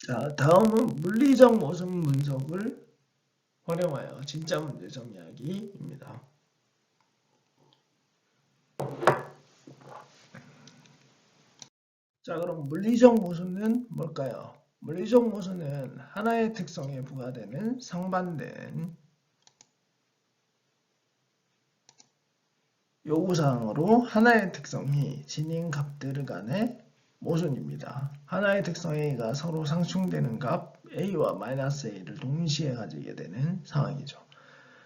자, 다음은 물리적 모순 분석을 활용하여 진짜 문제 정리하기입니다. 자, 그럼 물리적 모순은 뭘까요? 물리적 모순은 하나의 특성에 부과되는 상반된 요구사항으로 하나의 특성이 지닌 값들 간의 모순입니다. 하나의 특성 A가 서로 상충되는 값 A와 마이너스 A를 동시에 가지게 되는 상황이죠.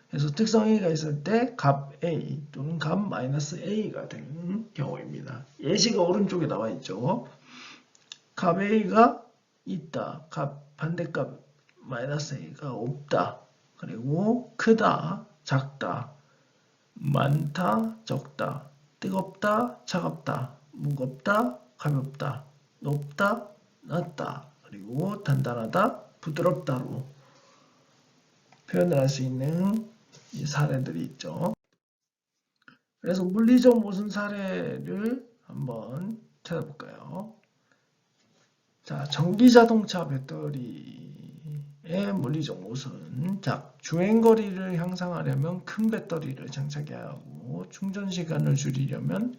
그래서 특성 A가 있을 때 값 A 또는 값 마이너스 A가 되는 경우입니다. 예시가 오른쪽에 나와 있죠. 값 A가 있다. 값 반대값 마이너스 A가 없다. 그리고 크다, 작다, 많다, 적다, 뜨겁다, 차갑다, 무겁다, 가볍다, 높다, 낮다, 그리고 단단하다, 부드럽다로 표현을 할 수 있는 이 사례들이 있죠. 그래서 물리적 모순 사례를 한번 찾아볼까요? 자, 전기자동차 배터리의 물리적 모순. 자, 주행거리를 향상하려면 큰 배터리를 장착해야 하고 충전 시간을 줄이려면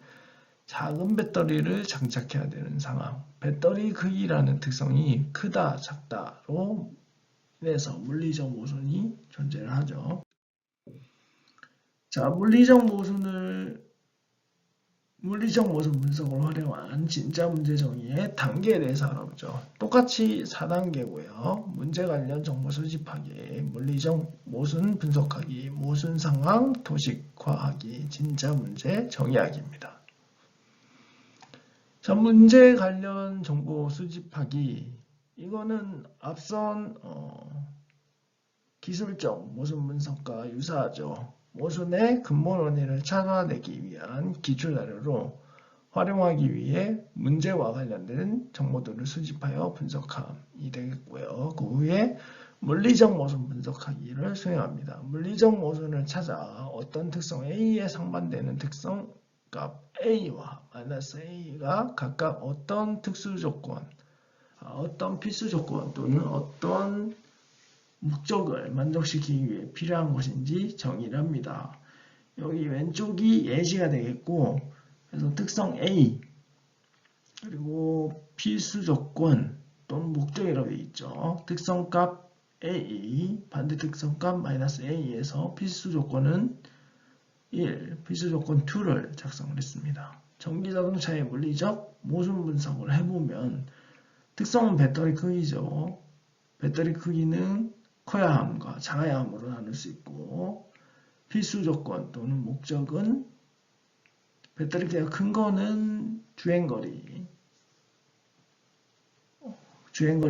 작은 배터리를 장착해야 되는 상황. 배터리 크기라는 특성이 크다, 작다로 인해서 물리적 모순이 존재를 하죠. 자, 물리적 모순 분석을 활용한 진짜 문제 정의의 단계에 대해서 알아보죠. 똑같이 4단계고요. 문제 관련 정보 수집하기, 물리적 모순 분석하기, 모순 상황 도식화하기, 진짜 문제 정의하기입니다. 자, 문제 관련 정보 수집하기. 이거는 앞선 기술적 모순 분석과 유사하죠. 모순의 근본 원인을 찾아내기 위한 기출 자료로 활용하기 위해 문제와 관련된 정보들을 수집하여 분석함이 되겠고요. 그 후에 물리적 모순 분석하기를 수행합니다. 물리적 모순을 찾아 어떤 특성 A에 상반되는 특성 값 A와 마이너스 A가 각각 어떤 특수 조건, 어떤 필수 조건 또는 어떤 목적을 만족시키기 위해 필요한 것인지 정의를 합니다. 여기 왼쪽이 예시가 되겠고, 그래서 특성 A 그리고 필수 조건 또는 목적이라고 되어 있죠. 특성값 A, 반대 특성값 마이너스 A에서 필수 조건은 1, 필수 조건 2를 작성을 했습니다. 전기자동차의 물리적 모순 분석을 해보면 특성은 배터리 크기죠. 배터리 크기는 커야 함과 작아야 함으로 나눌 수 있고, 필수 조건 또는 목적은 배터리 크기가 큰 거는 주행거리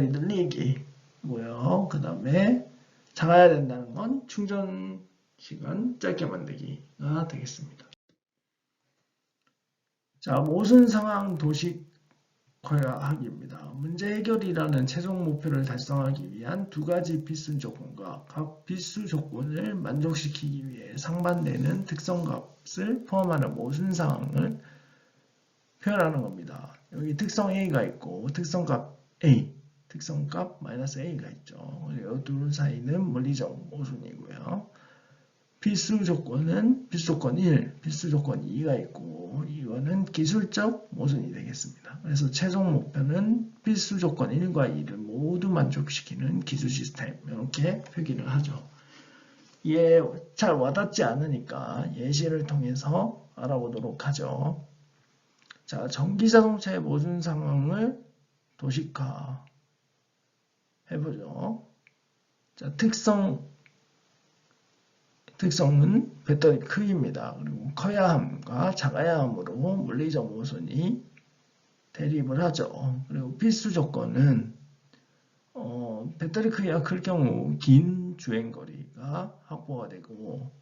늘리기고요. 그 다음에 작아야 된다는 건 충전 시간 짧게 만들기가 되겠습니다. 자, 모순 상황 도식화하기입니다. 문제 해결이라는 최종 목표를 달성하기 위한 두 가지 필수 조건과 각 필수 조건을 만족시키기 위해 상반되는 특성값을 포함하는 모순 상황을 표현하는 겁니다. 여기 특성 A가 있고 특성값 A, 특성값 마이너스 A가 있죠. 이 둘 사이는 물리적 모순이고요. 필수 조건 1, 필수 조건 2가 있고 이거는 기술적 모순이 되겠습니다. 그래서 최종 목표는 필수 조건 1과 2를 모두 만족시키는 기술 시스템 이렇게 표기를 하죠. 이해 잘 와닿지 않으니까 예시를 통해서 알아보도록 하죠. 자, 전기자동차의 모순 상황을 도식화 해보죠. 자, 특성은 배터리 크기입니다. 그리고 커야 함과 작아야 함으로 물리적 모순이 대립을 하죠. 그리고 필수 조건은 배터리 크기가 클 경우 긴 주행거리가 확보가 되고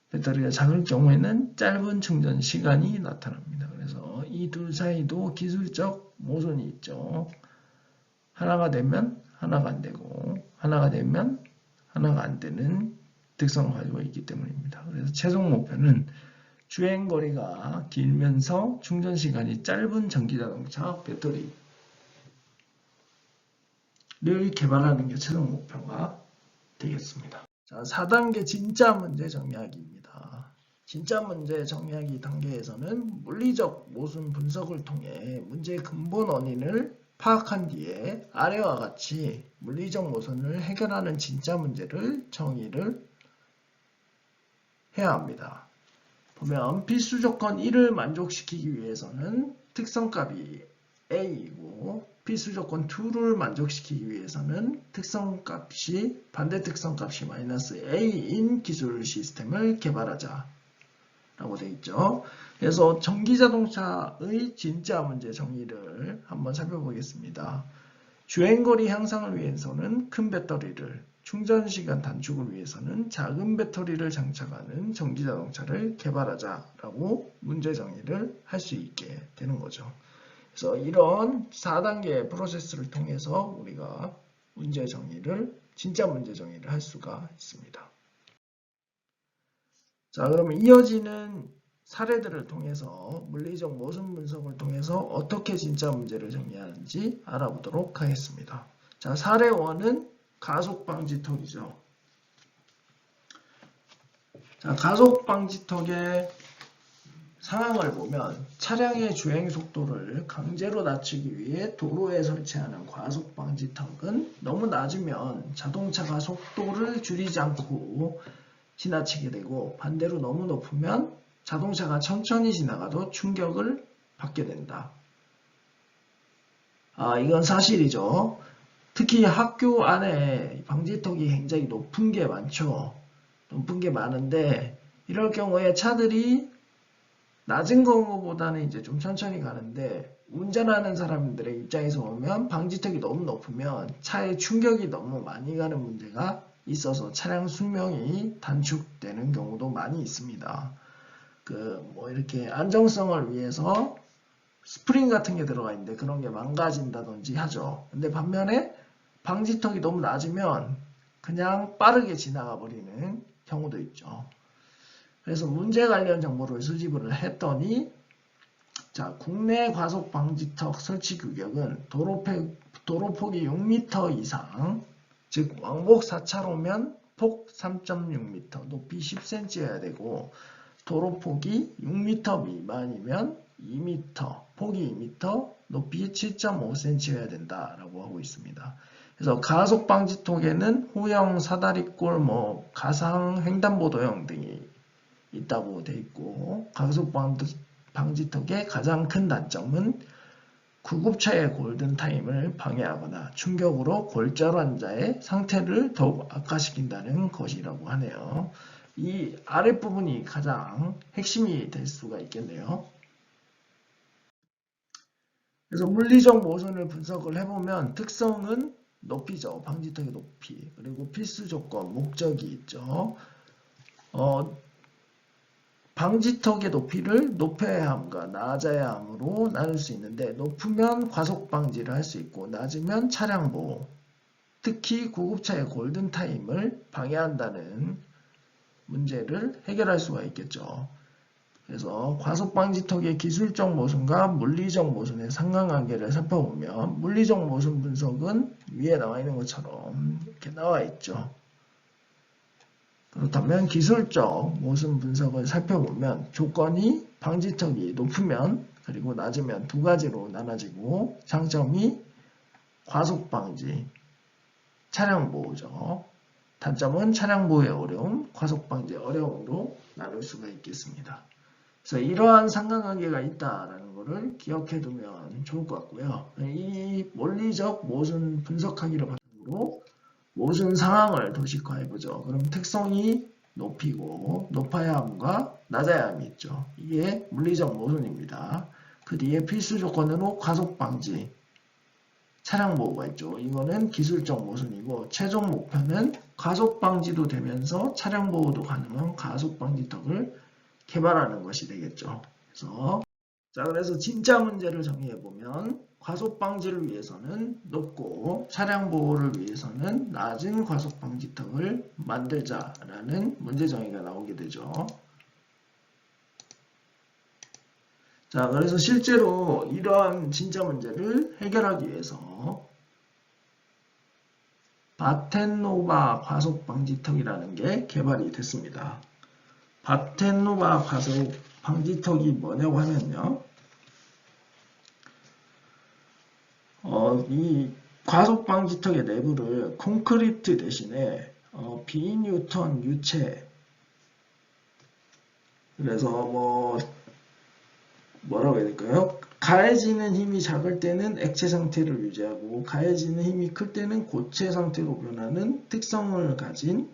배터리가 작을 경우에는 짧은 충전 시간이 나타납니다. 그래서 이 둘 사이도 기술적 모순이 있죠. 하나가 되면 하나가 안 되고 하나가 되면 하나가 안 되는 특성을 가지고 있기 때문입니다. 그래서 최종 목표는 주행거리가 길면서 충전시간이 짧은 전기자동차 배터리 개발하는 게 최종 목표가 되겠습니다. 자, 4단계 진짜 문제 정리하기입니다. 진짜 문제 정리하기 단계에서는 물리적 모순 분석을 통해 문제의 근본 원인을 파악한 뒤에 아래와 같이 물리적 모순을 해결하는 진짜 문제를 정의를 해야 합니다. 보면 필수 조건 1을 만족시키기 위해서는 특성값이 A이고 필수 조건 2를 만족시키기 위해서는 특성값이 반대 특성값이 마이너스 A인 기술 시스템을 개발하자 라고 되어 있죠. 그래서 전기자동차의 진짜 문제 정의를 한번 살펴보겠습니다. 주행거리 향상을 위해서는 큰 배터리를, 충전시간 단축을 위해서는 작은 배터리를 장착하는 전기자동차를 개발하자라고 문제 정의를 할 수 있게 되는 거죠. 그래서 이런 4단계 프로세스를 통해서 우리가 문제 정의를, 진짜 문제 정의를 할 수가 있습니다. 자, 그러면 이어지는 사례들을 통해서 물리적 모순 분석을 통해서 어떻게 진짜 문제를 정리하는지 알아보도록 하겠습니다. 자, 사례 1은 가속 방지턱이죠. 자, 가속 방지턱의 상황을 보면 차량의 주행 속도를 강제로 낮추기 위해 도로에 설치하는 과속 방지턱은 너무 낮으면 자동차가 속도를 줄이지 않고 지나치게 되고 반대로 너무 높으면 자동차가 천천히 지나가도 충격을 받게 된다. 이건 사실이죠. 특히 학교 안에 방지턱이 굉장히 높은 게 많죠. 높은 게 많은데 이럴 경우에 차들이 낮은 경우보다는 이제 좀 천천히 가는데 운전하는 사람들의 입장에서 보면 방지턱이 너무 높으면 차에 충격이 너무 많이 가는 문제가 있어서 차량 수명이 단축되는 경우도 많이 있습니다. 이렇게 안정성을 위해서 스프링 같은 게 들어가 있는데 그런 게 망가진다든지 하죠. 근데 반면에 방지턱이 너무 낮으면 그냥 빠르게 지나가 버리는 경우도 있죠. 그래서 문제 관련 정보를 수집을 했더니 자, 국내 과속 방지턱 설치 규격은 도로폭이 6m 이상, 즉 왕복 4차로면 폭 3.6m, 높이 10cm여야 되고 도로폭이 6m 미만이면 2m, 폭이 2m, 높이 7.5cm여야 된다라고 하고 있습니다. 그래서 가속 방지턱에는 호형, 사다리꼴, 가상, 횡단보도형 등이 있다고 되어 있고 가속 방지턱의 가장 큰 단점은 구급차의 골든타임을 방해하거나 충격으로 골절환자의 상태를 더욱 악화시킨다는 것이라고 하네요. 이 아랫부분이 가장 핵심이 될 수가 있겠네요. 그래서 물리적 모순을 분석을 해보면 특성은 높이죠. 방지턱의 높이. 그리고 필수 조건, 목적이 있죠. 방지턱의 높이를 높여야 함과 낮아야 함으로 나눌 수 있는데 높으면 과속 방지를 할 수 있고 낮으면 차량 보호, 특히 구급차의 골든타임을 방해한다는 문제를 해결할 수가 있겠죠. 그래서 과속 방지턱의 기술적 모순과 물리적 모순의 상관관계를 살펴보면 물리적 모순 분석은 위에 나와 있는 것처럼 이렇게 나와 있죠. 그렇다면 기술적 모순 분석을 살펴보면 조건이 방지턱이 높으면 그리고 낮으면 두 가지로 나눠지고 장점이 과속 방지, 차량 보호죠. 단점은 차량 보호의 어려움, 과속 방지 어려움으로 나눌 수가 있겠습니다. 그래서 이러한 상관관계가 있다라는 것을 기억해 두면 좋을 것 같고요. 이 물리적 모순 분석하기를 바탕으로 모순 상황을 도식화해보죠. 그럼 특성이 높이고 높아야 함과 낮아야 함이 있죠. 이게 물리적 모순입니다. 그 뒤에 필수 조건으로 과속 방지, 차량 보호가 있죠. 이거는 기술적 모순이고 최종 목표는 과속 방지도 되면서 차량 보호도 가능한 과속 방지턱을 개발하는 것이 되겠죠. 그래서 진짜 문제를 정의해보면 과속 방지를 위해서는 높고 차량 보호를 위해서는 낮은 과속 방지턱을 만들자라는 문제 정의가 나오게 되죠. 자, 그래서 실제로 이러한 진짜 문제를 해결하기 위해서 바텐노바 과속 방지턱이라는 게 개발이 됐습니다. 바텐노바 과속 방지턱이 뭐냐고 하면요. 이 과속 방지턱의 내부를 콘크리트 대신에 비뉴턴 유체, 그래서 뭐라고 해야 될까요? 가해지는 힘이 작을 때는 액체 상태를 유지하고 가해지는 힘이 클 때는 고체 상태로 변하는 특성을 가진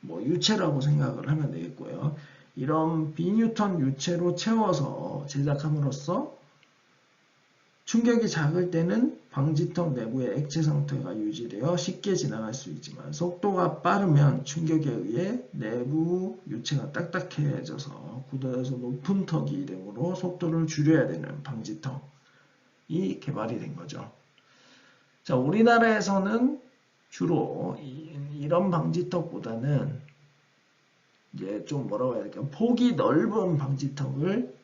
유체라고 생각을 하면 되겠고요. 이런 비뉴턴 유체로 채워서 제작함으로써 충격이 작을 때는 방지턱 내부의 액체 상태가 유지되어 쉽게 지나갈 수 있지만 속도가 빠르면 충격에 의해 내부 유체가 딱딱해져서 굳어져서 높은 턱이 되므로 속도를 줄여야 되는 방지턱이 개발이 된 거죠. 자, 우리나라에서는 주로 이런 방지턱보다는 이제 좀 뭐라고 해야 될까요? 폭이 넓은 방지턱을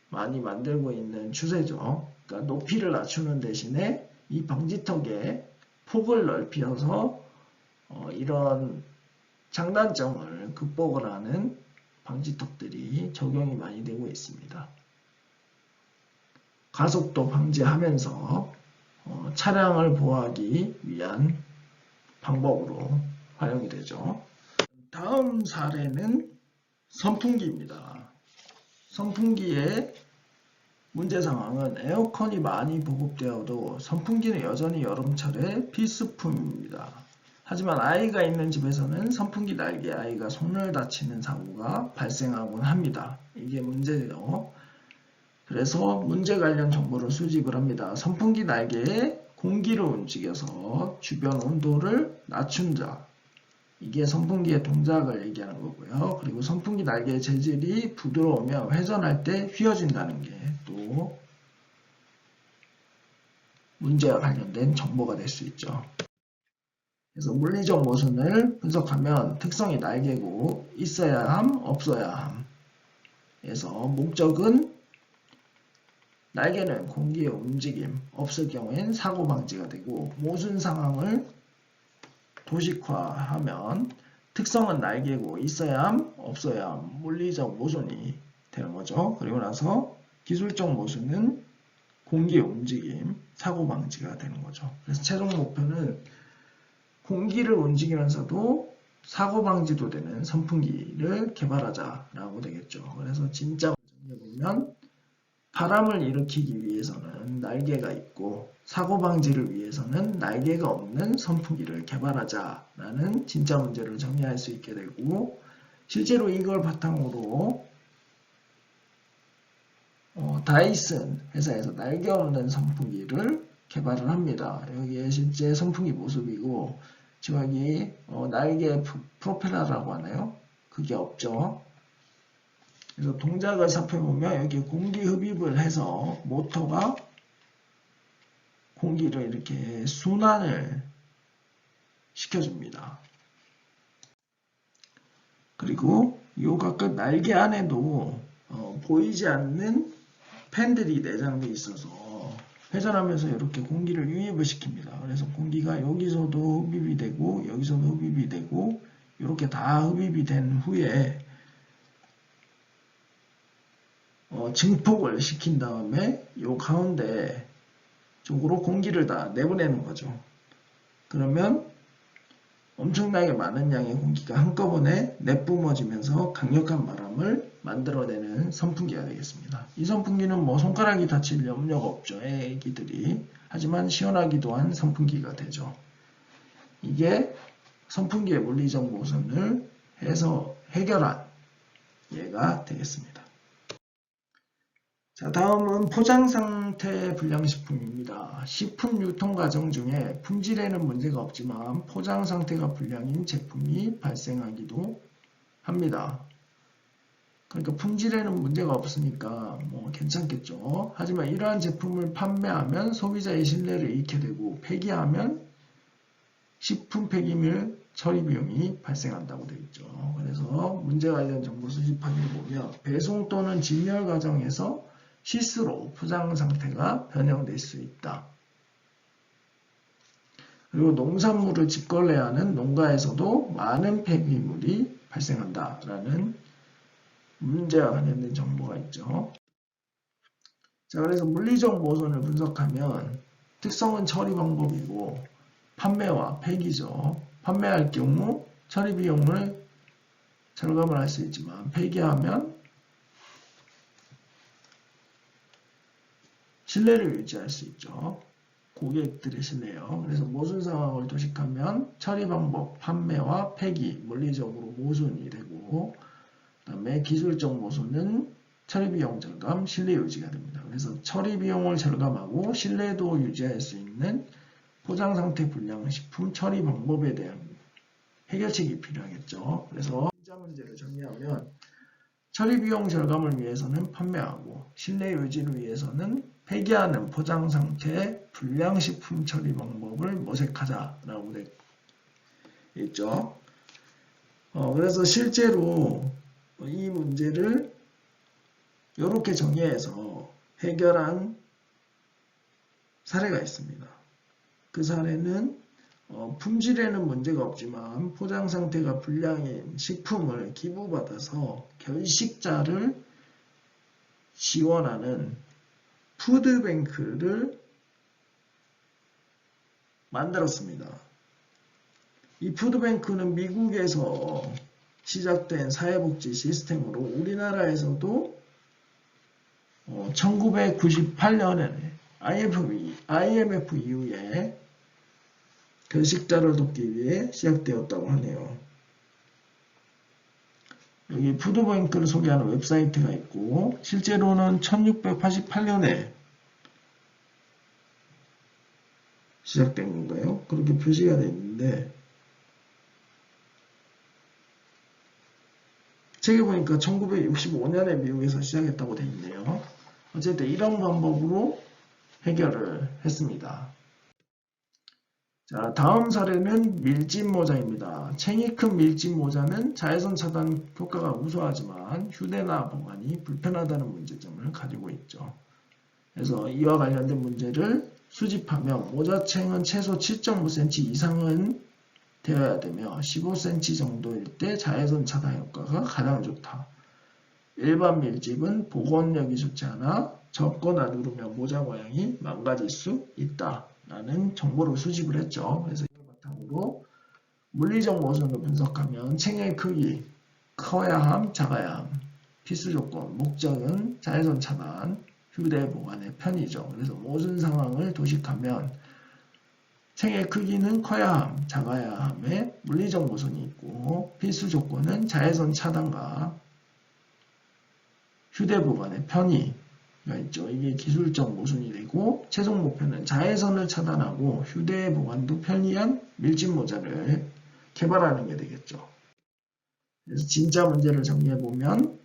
많이 만들고 있는 추세죠. 그러니까 높이를 낮추는 대신에 이 방지턱의 폭을 넓혀서 이런 장단점을 극복을 하는 방지턱들이 적용이 많이 되고 있습니다. 가속도 방지하면서 차량을 보호하기 위한 방법으로 활용이 되죠. 다음 사례는 선풍기입니다. 선풍기의 문제 상황은 에어컨이 많이 보급되어도 선풍기는 여전히 여름철에 필수품입니다. 하지만 아이가 있는 집에서는 선풍기 날개에 아이가 손을 다치는 사고가 발생하곤 합니다. 이게 문제예요. 그래서 문제 관련 정보를 수집을 합니다. 선풍기 날개에 공기를 움직여서 주변 온도를 낮춘다. 이게 선풍기의 동작을 얘기하는 거고요. 그리고 선풍기 날개의 재질이 부드러우면 회전할 때 휘어진다는 게 또 문제와 관련된 정보가 될 수 있죠. 그래서 물리적 모순을 분석하면 특성이 날개고 있어야 함, 없어야 함에서 목적은 날개는 공기의 움직임, 없을 경우엔 사고 방지가 되고 모순 상황을 도식화하면 특성은 날개고 있어야 함, 없어야 함, 물리적 모순이 되는 거죠. 그리고 나서 기술적 모순은 공기의 움직임, 사고 방지가 되는 거죠. 그래서 최종 목표는 공기를 움직이면서도 사고 방지도 되는 선풍기를 개발하자라고 되겠죠. 그래서 진짜 보면 바람을 일으키기 위해서는 날개가 있고 사고 방지를 위해서는 날개가 없는 선풍기를 개발하자라는 진짜 문제를 정리할 수 있게 되고, 실제로 이걸 바탕으로 다이슨 회사에서 날개 없는 선풍기를 개발을 합니다. 여기에 실제 선풍기 모습이고 지금 여기 날개 프로펠러라고 하나요? 그게 없죠. 그래서 동작을 살펴보면 여기 공기 흡입을 해서 모터가 공기를 이렇게 순환을 시켜줍니다. 그리고 이 각각 날개 안에도 보이지 않는 팬들이 내장되어 있어서 회전하면서 이렇게 공기를 유입을 시킵니다. 그래서 공기가 여기서도 흡입이 되고 여기서도 흡입이 되고 이렇게 다 흡입이 된 후에 증폭을 시킨 다음에 이 가운데 쪽으로 공기를 다 내보내는 거죠. 그러면 엄청나게 많은 양의 공기가 한꺼번에 내뿜어지면서 강력한 바람을 만들어내는 선풍기가 되겠습니다. 이 선풍기는 손가락이 다칠 염려가 없죠. 애기들이. 하지만 시원하기도 한 선풍기가 되죠. 이게 선풍기의 물리적 모순을 해서 해결한 예가 되겠습니다. 자, 다음은 포장상태 불량식품입니다. 식품 유통 과정 중에 품질에는 문제가 없지만 포장상태가 불량인 제품이 발생하기도 합니다. 그러니까 품질에는 문제가 없으니까 괜찮겠죠. 하지만 이러한 제품을 판매하면 소비자의 신뢰를 잃게 되고 폐기하면 식품 폐기물 처리 비용이 발생한다고 되어 있죠. 그래서 문제 관련 정보 수집하기를 보면 배송 또는 진열 과정에서 실수로 포장 상태가 변형될 수 있다. 그리고 농산물을 직거래하는 농가에서도 많은 폐기물이 발생한다라는 문제와 관련된 정보가 있죠. 자, 그래서 물리적 모순을 분석하면 특성은 처리 방법이고 판매와 폐기죠. 판매할 경우 처리 비용을 절감을 할 수 있지만 폐기하면 신뢰를 유지할 수 있죠. 고객들의 신뢰요. 그래서 모순 상황을 도식하면 처리 방법, 판매와 폐기, 물리적으로 모순이 되고 그다음에 기술적 모순은 처리 비용 절감, 신뢰 유지가 됩니다. 그래서 처리 비용을 절감하고 신뢰도 유지할 수 있는 포장 상태 불량 식품 처리 방법에 대한 해결책이 필요하겠죠. 그래서 진짜 문제를 정리하면 처리 비용 절감을 위해서는 판매하고 신뢰 유지를 위해서는 폐기하는 포장 상태 불량 식품 처리 방법을 모색하자라고 되어 있죠. 그래서 실제로 이 문제를 이렇게 정의해서 해결한 사례가 있습니다. 그 사례는 품질에는 문제가 없지만 포장 상태가 불량인 식품을 기부받아서 결식자를 지원하는 푸드뱅크를 만들었습니다. 이 푸드뱅크는 미국에서 시작된 사회복지 시스템으로 우리나라에서도 1998년에 IMF 이후에 결식자를 돕기 위해 시작되었다고 하네요. 여기 푸드뱅크를 소개하는 웹사이트가 있고 실제로는 1688년에 시작된 건가요? 그렇게 표시가 되어 있는데 책에 보니까 1965년에 미국에서 시작했다고 되어 있네요. 어쨌든 이런 방법으로 해결을 했습니다. 자, 다음 사례는 밀짚 모자입니다. 챙이 큰 밀짚 모자는 자외선 차단 효과가 우수하지만 휴대나 보관이 불편하다는 문제점을 가지고 있죠. 그래서 이와 관련된 문제를 수집하면 모자챙은 최소 7.5cm 이상은 되어야 되며 15cm 정도일 때 자외선 차단 효과가 가장 좋다. 일반 밀짚은 보건력이 좋지 않아 접거나 누르면 모자 모양이 망가질 수 있다. 라는 정보를 수집을 했죠. 그래서 이걸 바탕으로 물리적 모순을 분석하면 챙의 크기, 커야 함, 작아야 함, 필수 조건, 목적은 자외선 차단, 휴대 보관의 편의죠. 그래서 모순 상황을 도식하면 챙의 크기는 커야 함, 작아야 함에 물리적 모순이 있고 필수 조건은 자외선 차단과 휴대 보관의 편의가 있죠. 이게 기술적 모순이 되고 최종 목표는 자외선을 차단하고 휴대 보관도 편리한 밀짚 모자를 개발하는 게 되겠죠. 그래서 진짜 문제를 정리해보면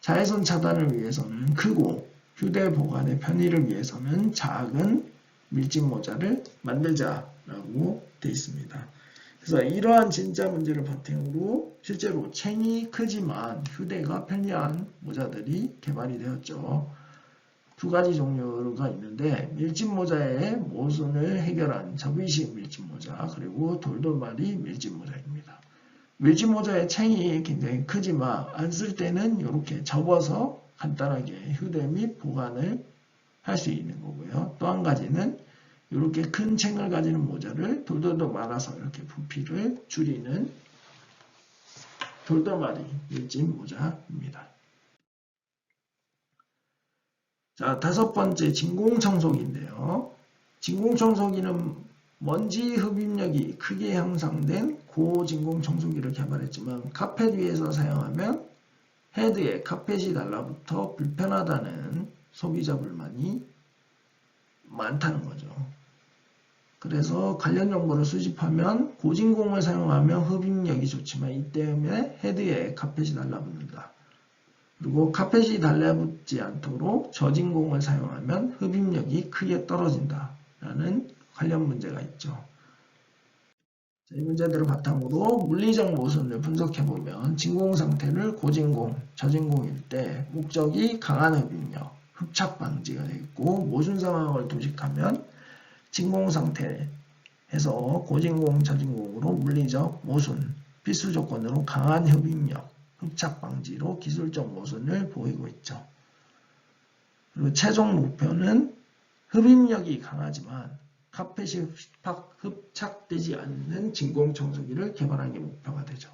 자외선 차단을 위해서는 크고 휴대 보관의 편의를 위해서는 작은 밀짚 모자를 만들자라고 되어 있습니다. 그래서 이러한 진짜 문제를 바탕으로 실제로 챙이 크지만 휴대가 편리한 모자들이 개발이 되었죠. 두 가지 종류가 있는데 밀짚 모자의 모순을 해결한 접이식 밀짚 모자 그리고 돌돌마리 밀짚 모자입니다. 밀짚 모자의 챙이 굉장히 크지만 안 쓸 때는 이렇게 접어서 간단하게 휴대 및 보관을 할 수 있는 거고요. 또 한 가지는 이렇게 큰 챙을 가지는 모자를 돌돌돌 말아서 이렇게 부피를 줄이는 돌돌마리 밀짚 모자입니다. 자, 다섯 번째 진공청소기인데요. 진공청소기는 먼지 흡입력이 크게 향상된 고진공청소기를 개발했지만 카펫 위에서 사용하면 헤드에 카펫이 달라붙어 불편하다는 소비자 불만이 많다는 거죠. 그래서 관련 정보를 수집하면 고진공을 사용하면 흡입력이 좋지만 이 때문에 헤드에 카펫이 달라붙는다. 그리고 카펫이 달라붙지 않도록 저진공을 사용하면 흡입력이 크게 떨어진다. 라는 관련 문제가 있죠. 자, 이 문제들을 바탕으로 물리적 모순을 분석해보면 진공 상태를 고진공, 저진공일 때 목적이 강한 흡입력, 흡착 방지가 되겠고 모순 상황을 도식하면 진공 상태 해서 고진공, 저진공으로 물리적 모순, 필수 조건으로 강한 흡입력, 흡착 방지로 기술적 모순을 보이고 있죠. 그리고 최종 목표는 흡입력이 강하지만 카펫이 흡착되지 않는 진공청소기를 개발하는 게 목표가 되죠.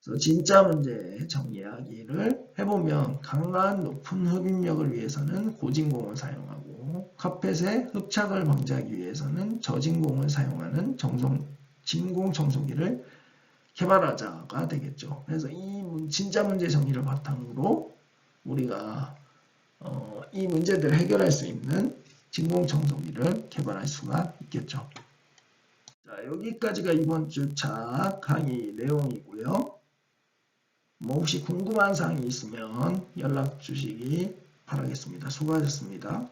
그래서 진짜 문제 정리하기를 해보면 강한 높은 흡입력을 위해서는 고진공을 사용하고 카펫의 흡착을 방지하기 위해서는 저진공을 사용하는 진공청소기를 개발하자가 되겠죠. 그래서 이 진짜 문제 정리를 바탕으로 우리가 이 문제들을 해결할 수 있는 진공청소기를 개발할 수가 있겠죠. 자, 여기까지가 이번 주차 강의 내용이고요. 뭐 혹시 궁금한 사항이 있으면 연락 주시기 바라겠습니다. 수고하셨습니다.